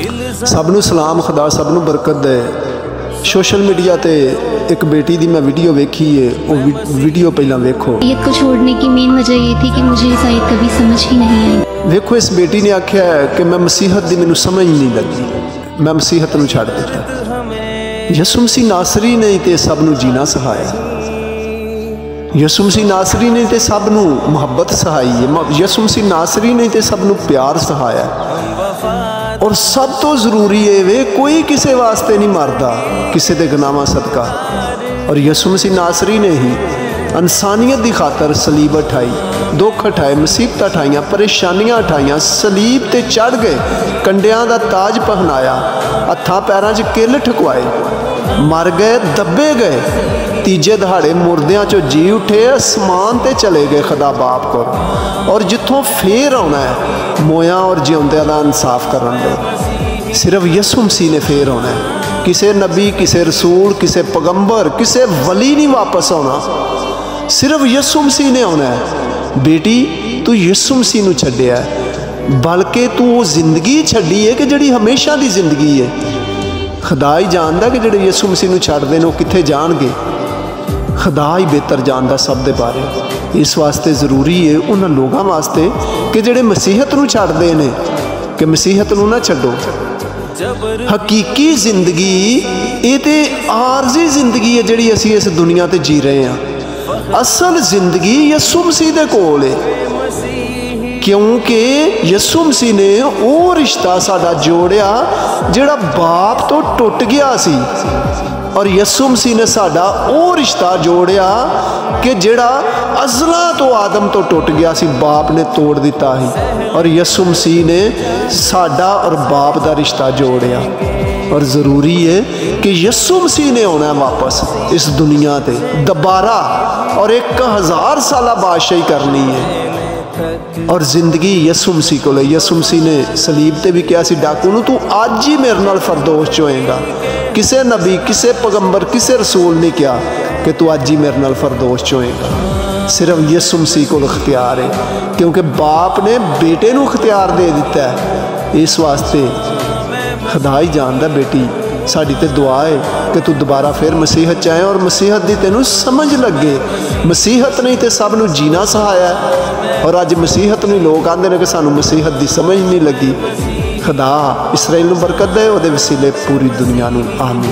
सबनू सलाम, खुदा सबनू बरकत दे। सोशल मीडिया ते एक बेटी दी मैं वीडियो वेखी है, वो वीडियो पहला वेखो। ईद को छोड़ने की मेन वजह ये थी कि मुझे ईसाईयत कभी समझ ही नहीं आई। वेखो इस बेटी ने आख्या है कि मैं मसीहत दी मैनू समझ नहीं लगी, मैं मसीहत नू छड़ दिता। यसु मसीह नासरी ने ते सबनू जीना सिखाया, यसु मसीह नासरी ने ते सबनू मुहब्बत सिखाई है, यसु मसीह नासरी ने ते सबनू प्यार सिखाया। और सब तो जरूरी है वे कोई किसी वास्ते नहीं मरदा किसी के गुनाहों सदका। और यसु मसीह नासरी ने ही इंसानियत की खातर सलीब उठाई, दुख उठाए, मुसीबत उठाइया, परेशानियां उठाइया, सलीब ते चढ़ गए, कंडियां का ताज पहनाया, हत्थां पैरां च किल ठुकवाए, मर गए, दबे गए, तीजे दहाड़े मुर्दियां चो जी उठे, आसमान ते चले गए खुदा बाप को। और जिथों फेर आना है मोया और जिउंदियां दा इंसाफ करन दे, सिर्फ यसु मसीह ने फेर आना है। किसी नबी, किसी रसूल, किसी पैगंबर, किसी वली नहीं वापस आना, सिर्फ यसु मसीह ने आना है। बेटी तू यसु मसीह नू छड्डिया, बल्कि तू वो जिंदगी छड्डी है कि जिहड़ी हमेशा की जिंदगी है। खुदा ही जानता कि जिहड़े यसु मसीह नू छड्डदे ने कित्थे जाणगे, खुदा ही बेहतर जानता सब दे बारे। इस वास्ते जरूरी है उन्होंने लोगों वास्ते कि जिहड़े मसीहत नू छड्डदे ने कि मसीहत नू ना छड्डो। हकीकी जिंदगी ये तो आरजी जिंदगी है जिहड़ी असीं इस दुनिया ते जी रहे हैं। असल जिंदगी यसु मसीह दे कोल है, क्योंकि यसु मसीह ने वो रिश्ता साडा जोड़िया जिहड़ा बाप तो टुट गया सी, और यसु मसीह ने साडा वो रिश्ता जोड़िया कि जिहड़ा अज़ला तो आदम तो टुट गया सी, बाप ने तोड़ दिता ही। और यसु मसीह ने साडा और बाप का रिश्ता जोड़िया। और ज़रूरी है कि यसु मसीह ने आना वापस इस दुनिया ते दोबारा, और 1000 साल बादशाही करनी है। और जिंदगी यसु मसीह को ले। यसु मसीह ने सलीब ते भी कहा सी डाकू नू, तू अज ही मेरे नाल फरदोश च होएगा। किसी नबी, किसी पैगंबर, किसी रसूल ने कहा कि तू अज ही मेरे नाल फरदोश च होएगा। सिर्फ यसु मसीह को इख्तियार है, क्योंकि बाप ने बेटे नू इख्तियार दे दिता है। इस वास्ते खुदा ही जानता। बेटी साड़ी ते दुआ है कि तू दोबारा फिर मसीहत च आए और मसीहत की तेनू समझ लगे। मसीहत नहीं तो सब नू जीना सिखाया है, और अज मसीहत नू लोग आते हैं कि सानू मसीहत की समझ नहीं लगी। खुदा इसराइल नू बरकत दे, उहदे वसीले पूरी दुनिया नू आमीन।